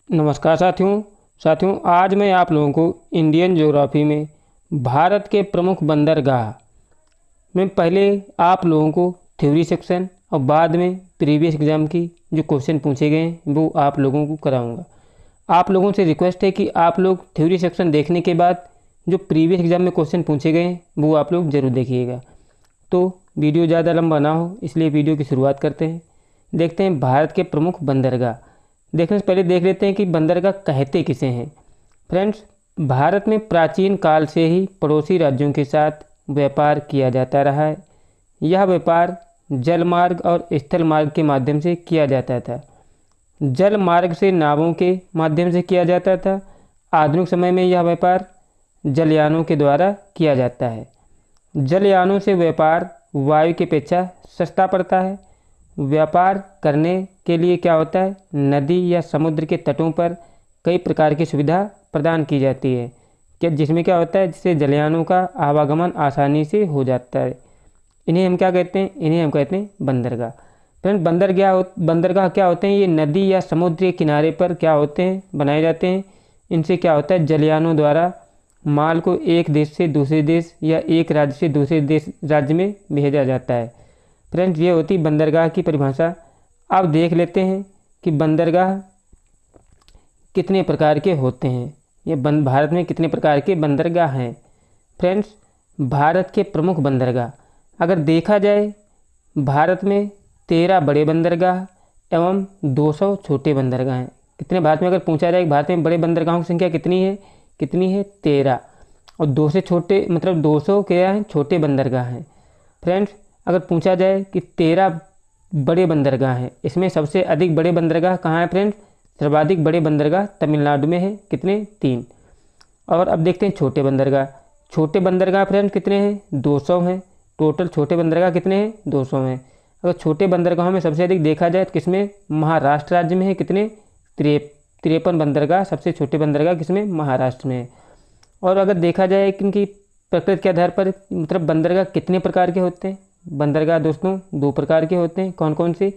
नमस्कार साथियों आज मैं आप लोगों को इंडियन ज्योग्राफी में भारत के प्रमुख बंदरगाह में पहले आप लोगों को थ्योरी सेक्शन और बाद में प्रीवियस एग्ज़ाम की जो क्वेश्चन पूछे गए हैं वो आप लोगों को कराऊंगा। आप लोगों से रिक्वेस्ट है कि आप लोग थ्योरी सेक्शन देखने के बाद जो प्रीवियस एग्ज़ाम में क्वेश्चन पूछे गए हैं वो आप लोग ज़रूर देखिएगा। तो वीडियो ज़्यादा लंबा ना हो इसलिए वीडियो की शुरुआत करते हैं। देखते हैं भारत के प्रमुख बंदरगाह। देखने से पहले देख लेते हैं कि बंदरगाह कहते किसे हैं। फ्रेंड्स, भारत में प्राचीन काल से ही पड़ोसी राज्यों के साथ व्यापार किया जाता रहा है। यह व्यापार जल मार्ग और स्थल मार्ग के माध्यम से किया जाता था। जल मार्ग से नावों के माध्यम से किया जाता था। आधुनिक समय में यह व्यापार जलयानों के द्वारा किया जाता है। जलयानों से व्यापार वायु की अपेक्षा सस्ता पड़ता है। व्यापार करने के लिए क्या होता है, नदी या समुद्र के तटों पर कई प्रकार की सुविधा प्रदान की जाती है जिसमें क्या होता है, जिससे जलयानों का आवागमन आसानी से हो जाता है। इन्हें हम क्या कहते हैं, इन्हें हम कहते हैं बंदरगाह। फ्रेंड, बंदरगाह क्या होते हैं, ये नदी या समुद्र के किनारे पर क्या होते हैं, बनाए जाते हैं। इनसे क्या होता है, जलयानों द्वारा माल को एक देश से दूसरे देश या एक राज्य से दूसरे राज्य में भेजा जाता है। फ्रेंड्स, ये होती बंदरगाह की परिभाषा। अब देख लेते हैं कि बंदरगाह कितने प्रकार के होते हैं। ये भारत में कितने प्रकार के बंदरगाह हैं। फ्रेंड्स, भारत के प्रमुख बंदरगाह अगर देखा जाए, भारत में 13 बड़े बंदरगाह एवं 200 छोटे बंदरगाह हैं। कितने भारत में अगर पूछा जाए भारत में बड़े बंदरगाहों की संख्या कितनी है 13, और 2 से छोटे मतलब 200 क्या हैं, छोटे बंदरगाह हैं। फ्रेंड्स, अगर पूछा जाए कि 13 बड़े बंदरगाह हैं, इसमें सबसे अधिक बड़े बंदरगाह कहाँ हैं फ्रेंड्स, सर्वाधिक बड़े बंदरगाह तमिलनाडु में है। कितने, 3। और अब देखते हैं छोटे बंदरगाह। छोटे बंदरगाह फ्रेंड्स कितने हैं, 200 हैं। टोटल छोटे बंदरगाह कितने हैं, 200 हैं। अगर छोटे बंदरगाहों में सबसे अधिक देखा जाए तो किसमें, महाराष्ट्र राज्य में है। कितने, 53 बंदरगाह सबसे छोटे बंदरगाह किसमें, महाराष्ट्र में है। और अगर देखा जाए कि इनकी प्रकृति के आधार पर मतलब बंदरगाह कितने प्रकार के होते हैं। बंदरगाह दोस्तों 2 प्रकार के होते हैं। कौन कौन से,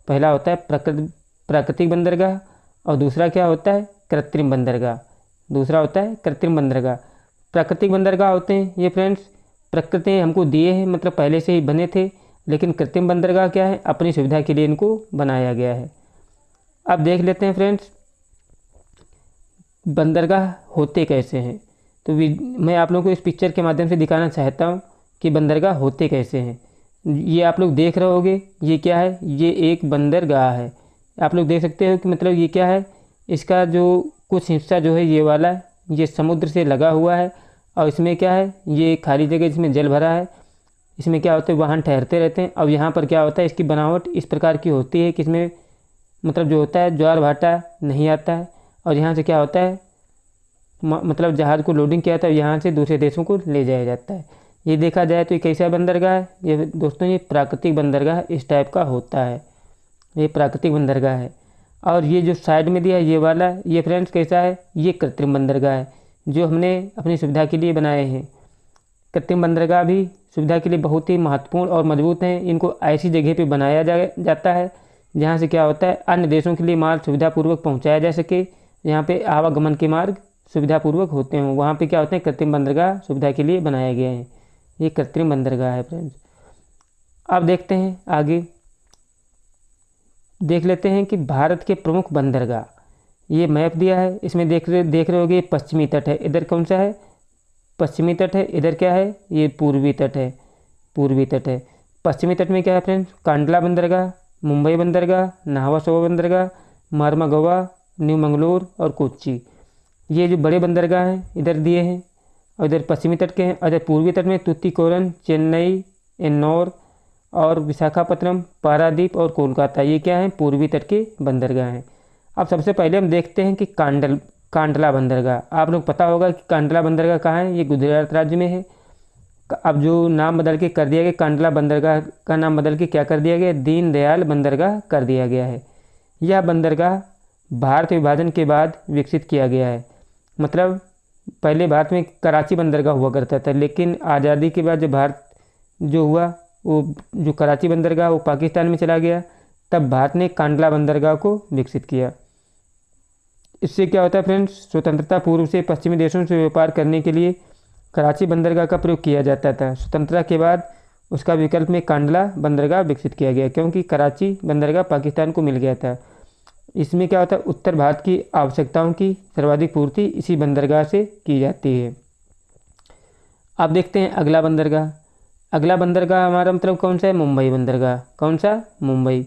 पहला होता है प्राकृतिक बंदरगाह और दूसरा क्या होता है, कृत्रिम बंदरगाह। दूसरा होता है कृत्रिम बंदरगाह। प्राकृतिक बंदरगाह होते हैं ये फ्रेंड्स प्रकृति ने हमको दिए हैं, मतलब पहले से ही बने थे। लेकिन कृत्रिम बंदरगाह क्या है, अपनी सुविधा के लिए इनको बनाया गया है। अब देख लेते हैं फ्रेंड्स बंदरगाह होते कैसे हैं। तो मैं आप लोगों को इस पिक्चर के माध्यम से दिखाना चाहता हूँ कि बंदरगाह होते कैसे हैं। ये आप लोग देख रहे होंगे, ये क्या है, ये एक बंदरगाह है। आप लोग देख सकते हो कि मतलब ये क्या है, इसका जो कुछ हिस्सा जो है ये वाला है, ये समुद्र से लगा हुआ है। और इसमें क्या है, ये खाली जगह जिसमें जल भरा है। इसमें क्या होता है, वाहन ठहरते रहते हैं। और यहाँ पर क्या होता है, इसकी बनावट इस प्रकार की होती है कि इसमें मतलब जो होता है ज्वार भाटा नहीं आता है। और यहाँ से क्या होता है, मतलब जहाज़ को लोडिंग किया था, यहाँ से दूसरे देशों को ले जाया जाता है। ये देखा जाए तो ये कैसा बंदरगाह है, ये दोस्तों ये प्राकृतिक बंदरगाह इस टाइप का होता है। ये प्राकृतिक बंदरगाह है। और ये जो साइड में दिया ये वाला, ये फ्रेंड्स कैसा है, ये कृत्रिम बंदरगाह है जो हमने अपनी सुविधा के लिए बनाए हैं। कृत्रिम बंदरगाह भी सुविधा के लिए बहुत ही महत्वपूर्ण और मजबूत हैं। इनको ऐसी जगह पे बनाया जाता है जहाँ से क्या होता है, अन्य देशों के लिए माल सुविधापूर्वक पहुँचाया जा सके। यहाँ पे आवागमन के मार्ग सुविधापूर्वक होते हैं, वहाँ पे क्या होते हैं, कृत्रिम बंदरगाह सुविधा के लिए बनाए गए हैं। ये कृत्रिम बंदरगाह है फ्रेंड्स। अब देखते हैं आगे, देख लेते हैं कि भारत के प्रमुख बंदरगाह। ये मैप दिया है, इसमें देख रहे होगे पश्चिमी तट है। इधर कौन सा है, पश्चिमी तट है। इधर क्या है, ये पूर्वी तट है। पूर्वी तट है। पश्चिमी तट में क्या है फ्रेंड्स, कांडला बंदरगाह, मुंबई बंदरगाह, नाहवा सोवा बंदरगाह, मारमागोवा, न्यू मंगलोर और कोच्चि। ये जो बड़े बंदरगाह हैं इधर दिए हैं। और इधर पश्चिमी तट के हैं। और इधर पूर्वी तट में तुतीकोरन, चेन्नई, एन्नौर और विशाखापत्तनम, पारादीप और कोलकाता, ये क्या हैं, पूर्वी तट के बंदरगाह हैं। अब सबसे पहले हम देखते हैं कि कांडला बंदरगाह। आप लोग पता होगा कि कांडला बंदरगाह कहाँ है, ये गुजरात राज्य में है। अब जो नाम बदल के कर दिया गया, कांडला बंदरगाह का नाम बदल के क्या कर दिया गया, दीनदयाल बंदरगाह कर दिया गया है। यह बंदरगाह भारत विभाजन के बाद विकसित किया गया है। मतलब पहले भारत में कराची बंदरगाह हुआ करता था, लेकिन आज़ादी के बाद जब भारत जो हुआ, वो जो कराची बंदरगाह वो पाकिस्तान में चला गया, तब भारत ने कांडला बंदरगाह को विकसित किया। इससे क्या होता है फ्रेंड्स, स्वतंत्रता पूर्व से पश्चिमी देशों से व्यापार करने के लिए कराची बंदरगाह का प्रयोग किया जाता था। स्वतंत्रता के बाद उसका विकल्प में कांडला बंदरगाह विकसित किया गया, क्योंकि कराची बंदरगाह पाकिस्तान को मिल गया था। इसमें क्या होता है, उत्तर भारत की आवश्यकताओं की सर्वाधिक पूर्ति इसी बंदरगाह से की जाती है। अब देखते हैं अगला बंदरगाह। अगला बंदरगाह हमारा मतलब कौन सा है, मुंबई बंदरगाह। कौन सा, मुंबई।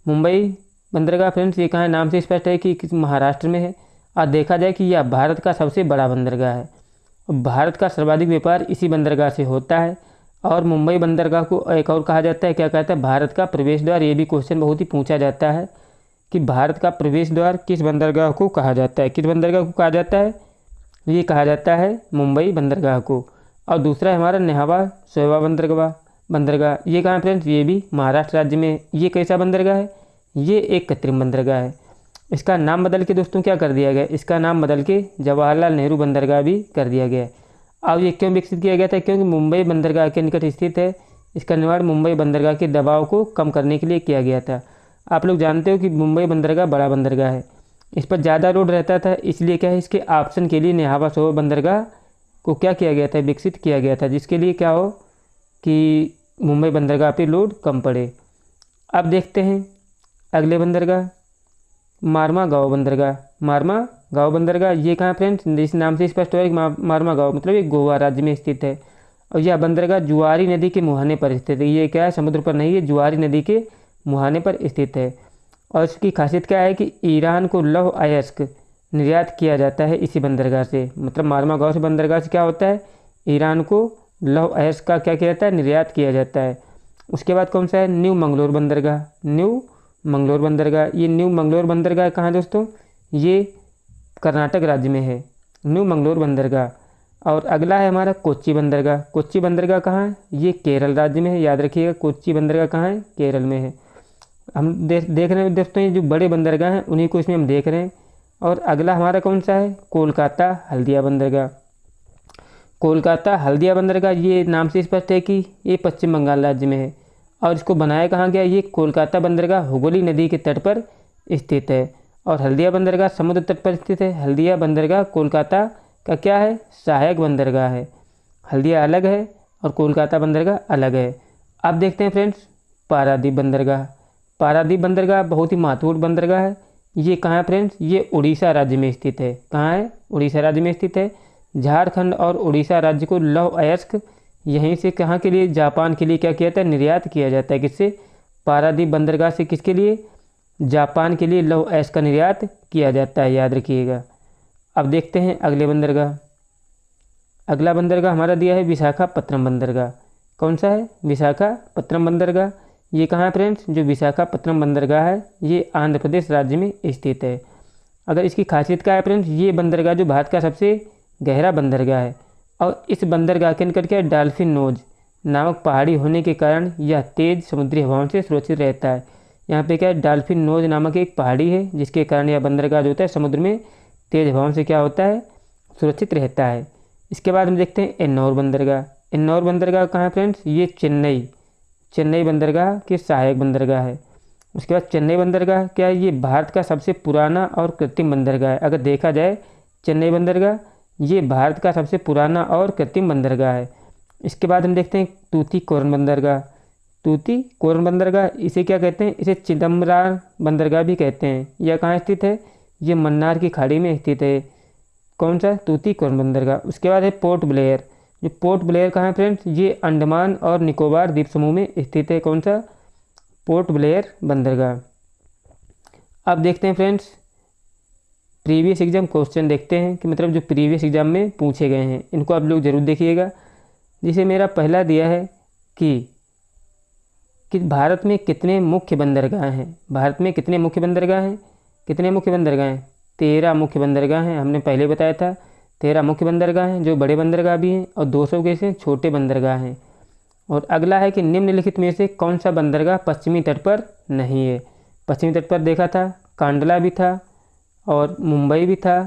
मुंबई बंदरगाह फ्रेंड्स ये कहाँ है, नाम से स्पष्ट है कि महाराष्ट्र में है। और देखा जाए कि यह भारत का सबसे बड़ा बंदरगाह है। भारत का सर्वाधिक व्यापार इसी बंदरगाह से होता है। और मुंबई बंदरगाह को एक और कहा जाता है, क्या कहता है, भारत का प्रवेश द्वार। ये भी क्वेश्चन बहुत ही पूछा जाता है कि भारत का प्रवेश द्वार किस बंदरगाह को कहा जाता है। किस बंदरगाह को कहा जाता है, ये कहा जाता है मुंबई बंदरगाह को। और दूसरा है हमारा नेहावा शोवा बंदरगाह। ये कहाँ है फ्रेंड्स, ये भी महाराष्ट्र राज्य में। ये कैसा बंदरगाह है, ये एक कृत्रिम बंदरगाह है। इसका नाम बदल के दोस्तों क्या कर दिया गया, इसका नाम बदल के जवाहरलाल नेहरू बंदरगाह भी कर दिया गया है। अब ये क्यों विकसित किया गया था, क्योंकि मुंबई बंदरगाह के निकट स्थित है। इसका निर्माण मुंबई बंदरगाह के दबाव को कम करने के लिए किया गया था। आप लोग जानते हो कि मुंबई बंदरगाह बड़ा बंदरगाह है, इस पर ज़्यादा लोड रहता था। इसलिए क्या है, इसके ऑप्शन के लिए नेहावा शोवा बंदरगाह को क्या किया गया था, विकसित किया गया था, जिसके लिए क्या हो कि मुंबई बंदरगाह पे लोड कम पड़े। अब देखते हैं अगले बंदरगाह, मारमा गाँव बंदरगाह। मारमा गाँव बंदरगाह ये कहाँ फ्रेंड्स, इस नाम से स्पष्ट हो है कि मारमा गाँव मतलब ये गोवा राज्य में स्थित है। और यह बंदरगाह जुआरी नदी के मुहाने पर स्थित है। ये क्या है, समुद्र पर नहीं है, जुआरी नदी के मुहाने पर स्थित है। और इसकी खासियत क्या है कि ईरान को लौह अयस्क निर्यात किया जाता है इसी बंदरगाह से। मतलब मारमा गाँव से बंदरगाह से क्या होता है, ईरान को लौह अयस्क का क्या किया जाता है, निर्यात किया जाता है। उसके बाद कौन सा है, न्यू मंगलोर बंदरगाह। न्यू मंगलोर बंदरगाह, ये न्यू मंगलोर बंदरगाह कहाँ है दोस्तों, ये कर्नाटक राज्य में है, न्यू मंगलोर बंदरगाह। और अगला है हमारा कोच्चि बंदरगाह। कोच्चि बंदरगाह कहाँ है, ये केरल राज्य में है। याद रखिएगा कोच्चि बंदरगाह कहाँ है, केरल में है। हम देख रहे हैं दोस्तों, ये जो बड़े बंदरगाह हैं उन्हीं को इसमें हम देख रहे हैं। और अगला हमारा कौन सा है, कोलकाता हल्दिया बंदरगाह। कोलकाता हल्दिया बंदरगाह ये नाम से स्पष्ट है कि ये पश्चिम बंगाल राज्य में है। और इसको बनाया कहाँ गया, ये कोलकाता बंदरगाह हुगली नदी के तट पर स्थित है। और हल्दिया बंदरगाह समुद्र तट पर स्थित है। हल्दिया बंदरगाह कोलकाता का क्या है, सहायक बंदरगाह है। हल्दिया अलग है और कोलकाता बंदरगाह अलग है। अब देखते हैं फ्रेंड्स पारादीप बंदरगाह। पारादीप बंदरगाह बहुत ही महत्वपूर्ण बंदरगाह है। ये कहाँ है फ्रेंड्स, ये उड़ीसा राज्य में स्थित है। कहाँ है, उड़ीसा राज्य में स्थित है। झारखंड और उड़ीसा राज्य को लौह अयस्क यहीं से कहाँ के लिए, जापान के लिए क्या किया जाता है, निर्यात किया जाता है। किससे, पारादीप बंदरगाह से किसके लिए, जापान के लिए लौह अयस्क का निर्यात किया जाता है, याद रखिएगा। अब देखते हैं अगले बंदरगाह। अगला बंदरगाह हमारा दिया है विशाखापत्तनम बंदरगाह। कौन सा है, विशाखापत्तनम बंदरगाह। ये कहाँ है फ्रेंड्स, जो विशाखापत्तनम बंदरगाह है ये आंध्र प्रदेश राज्य में स्थित है। अगर इसकी खासियत क्या है फ्रेंड्स, ये बंदरगाह जो भारत का सबसे गहरा बंदरगाह है। और इस बंदरगाह के निकट क्या है, डॉल्फिन नोज नामक पहाड़ी होने के कारण यह तेज़ समुद्री हवाओं से सुरक्षित रहता है। यहाँ पे क्या है, डॉल्फिन नोज नामक एक पहाड़ी है, जिसके कारण यह बंदरगाह जो होता है समुद्र में तेज़ हवाओं से क्या होता है, सुरक्षित रहता है। इसके बाद हम देखते हैं एन्नौर बंदरगाह। एन्नौर बंदरगाह कहाँ है फ्रेंड्स, ये चेन्नई बंदरगाह के सहायक बंदरगाह है। उसके बाद चेन्नई बंदरगाह क्या है, ये भारत का सबसे पुराना और कृत्रिम बंदरगाह है। अगर देखा जाए चेन्नई बंदरगाह ये भारत का सबसे पुराना और कृत्रिम बंदरगाह है। इसके बाद हम देखते हैं तूतीकोरन बंदरगाह। तूतीकोरन बंदरगाह इसे क्या कहते हैं, इसे चिदम्बरार बंदरगाह भी कहते हैं। यह कहाँ स्थित है, ये मन्नार की खाड़ी में स्थित है। कौन सा, तूतीकोरन बंदरगाह। उसके बाद है पोर्ट ब्लेयर। जो पोर्ट ब्लेयर कहाँ है फ्रेंड्स, ये अंडमान और निकोबार द्वीप समूह में स्थित है। कौन सा, पोर्ट ब्लेयर बंदरगाह। अब देखते हैं फ्रेंड्स प्रीवियस एग्जाम क्वेश्चन देखते हैं कि मतलब जो प्रीवियस एग्जाम में पूछे गए हैं, इनको आप लोग ज़रूर देखिएगा। जिसे मेरा पहला दिया है कि भारत में कितने मुख्य बंदरगाह हैं। भारत में कितने मुख्य बंदरगाह हैं, कितने मुख्य बंदरगाह हैं, 13 मुख्य बंदरगाह हैं। हमने पहले बताया था 13 मुख्य बंदरगाह हैं, जो बड़े बंदरगाह भी हैं, और 200 के से छोटे बंदरगाह हैं। और अगला है कि निम्नलिखित में से कौन सा बंदरगाह पश्चिमी तट पर नहीं है। पश्चिमी तट पर देखा था कांडला भी था और मुंबई भी था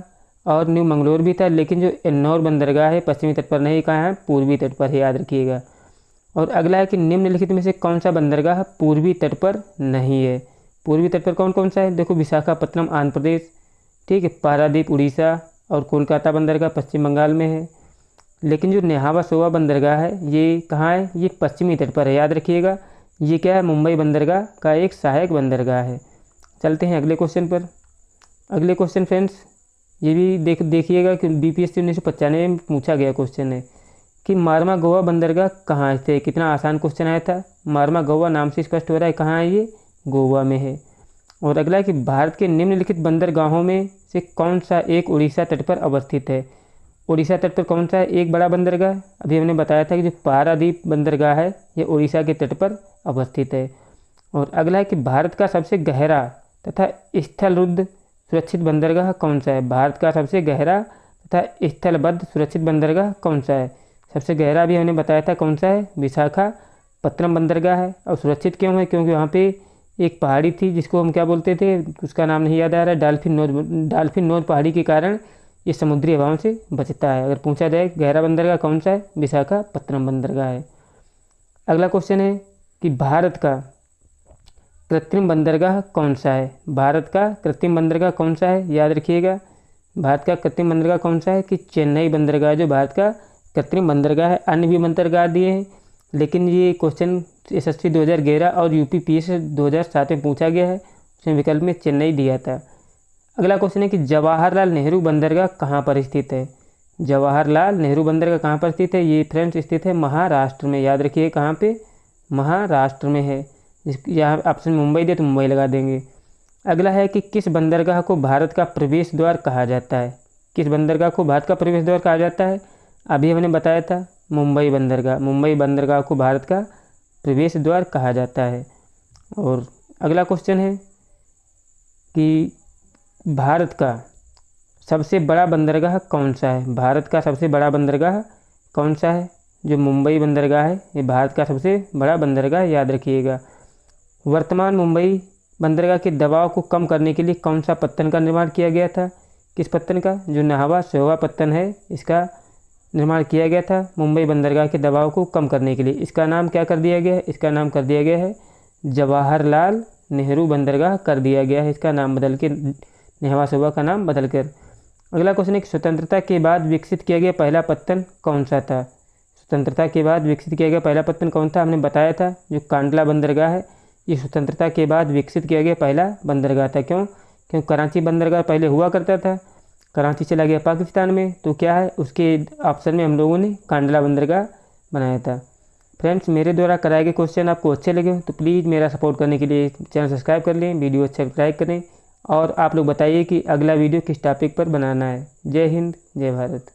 और न्यू मंगलोर भी था, लेकिन जो एन्नौर बंदरगाह है पश्चिमी तट पर नहीं, कहाँ है, पूर्वी तट पर है, याद रखिएगा। और अगला है कि निम्नलिखित में से कौन सा बंदरगाह पूर्वी तट पर नहीं है। पूर्वी तट पर कौन कौन सा है, देखो विशाखापत्तनम आंध्र प्रदेश, ठीक है, पारादीप उड़ीसा और कोलकाता बंदरगाह पश्चिम बंगाल में है। लेकिन जो नेहावा सोवा बंदरगाह है ये कहाँ है, ये पश्चिमी तट पर है, याद रखिएगा। ये क्या है, मुंबई बंदरगाह का एक सहायक बंदरगाह है। चलते हैं अगले क्वेश्चन पर। अगले क्वेश्चन फ्रेंड्स, ये भी देखिएगा कि BPSC 1995 में पूछा गया क्वेश्चन है कि मारमा गोवा बंदरगाह कहाँ स्थित है। कितना आसान क्वेश्चन आया था। मारमा गोवा नाम से स्पष्ट हो रहा है कहाँ है, ये गोवा में है। और अगला है कि भारत के निम्नलिखित बंदरगाहों में से कौन सा एक उड़ीसा तट पर अवस्थित है। उड़ीसा तट पर कौन सा है एक बड़ा बंदरगाह। अभी हमने बताया था कि जो पारादीप बंदरगाह है ये उड़ीसा के तट पर अवस्थित है। और अगला है कि भारत का सबसे गहरा तथा स्थलरुद्ध सुरक्षित बंदरगाह कौन सा है। भारत का सबसे गहरा तथा स्थलबद्ध सुरक्षित बंदरगाह कौन सा है। सबसे गहरा भी हमने बताया था कौन सा है, विशाखापत्तनम बंदरगाह है। और सुरक्षित क्यों है, क्योंकि वहाँ पे एक पहाड़ी थी जिसको हम क्या बोलते थे, उसका नाम नहीं याद आ रहा है, डाल्फिन नोज पहाड़ी के कारण ये समुद्री हवाओं से बचता है। अगर पूछा जाए गहरा बंदरगाह कौन सा है, विशाखापत्तनम बंदरगाह है। अगला क्वेश्चन है कि भारत का कृत्रिम बंदरगाह कौन सा है। भारत का कृत्रिम बंदरगाह कौन सा है, याद रखिएगा। भारत का कृत्रिम बंदरगाह कौन सा है कि चेन्नई बंदरगाह जो भारत का कृत्रिम बंदरगाह है। अन्य भी बंदरगाह दिए हैं, लेकिन ये क्वेश्चन SSC 2011 और UPPS 2007 में पूछा गया है। उसमें विकल्प में चेन्नई दिया था। अगला क्वेश्चन है कि जवाहरलाल नेहरू बंदरगाह कहाँ पर स्थित है। जवाहरलाल नेहरू बंदरगाह कहाँ पर स्थित है, ये फ्रेंड्स स्थित है महाराष्ट्र में। याद रखिए कहाँ पे, महाराष्ट्र में है। यहाँ ऑप्शन मुंबई दे तो मुंबई लगा देंगे। अगला है कि किस बंदरगाह को भारत का प्रवेश द्वार कहा जाता है। किस बंदरगाह को भारत का प्रवेश द्वार कहा जाता है, अभी हमने बताया था मुंबई बंदरगाह। मुंबई बंदरगाह को भारत का प्रवेश द्वार कहा जाता है। और अगला क्वेश्चन है कि भारत का सबसे बड़ा बंदरगाह कौन सा है। भारत का सबसे बड़ा बंदरगाह कौन सा है, जो मुंबई बंदरगाह है ये भारत का सबसे बड़ा बंदरगाह, याद रखिएगा। वर्तमान मुंबई बंदरगाह के दबाव को कम करने के लिए कौन सा पत्तन का निर्माण किया गया था। किस पत्तन का, जो नेहावा सोवा पत्तन है इसका निर्माण किया गया था मुंबई बंदरगाह के दबाव को कम करने के लिए। इसका नाम क्या कर दिया गया है, इसका नाम कर दिया गया है जवाहरलाल नेहरू बंदरगाह कर दिया गया है। इसका नाम बदल के नेहावा सोवा का नाम बदल कर। अगला क्वेश्चन है कि स्वतंत्रता के बाद विकसित किया गया पहला पत्तन कौन सा था। स्वतंत्रता के बाद विकसित किया गया पहला पत्तन कौन था, हमने बताया था जो कांडला बंदरगाह है ये स्वतंत्रता के बाद विकसित किया गया पहला बंदरगाह था। क्योंकि कराची बंदरगाह पहले हुआ करता था, कराची चला गया पाकिस्तान में, तो क्या है उसके ऑप्शन में हम लोगों ने कांडला बंदरगाह बनाया था। फ्रेंड्स, मेरे द्वारा कराए गए क्वेश्चन आपको अच्छे लगे तो प्लीज़ मेरा सपोर्ट करने के लिए चैनल सब्सक्राइब कर लें, वीडियो अच्छा लाइक करें और आप लोग बताइए कि अगला वीडियो किस टॉपिक पर बनाना है। जय हिंद, जय भारत।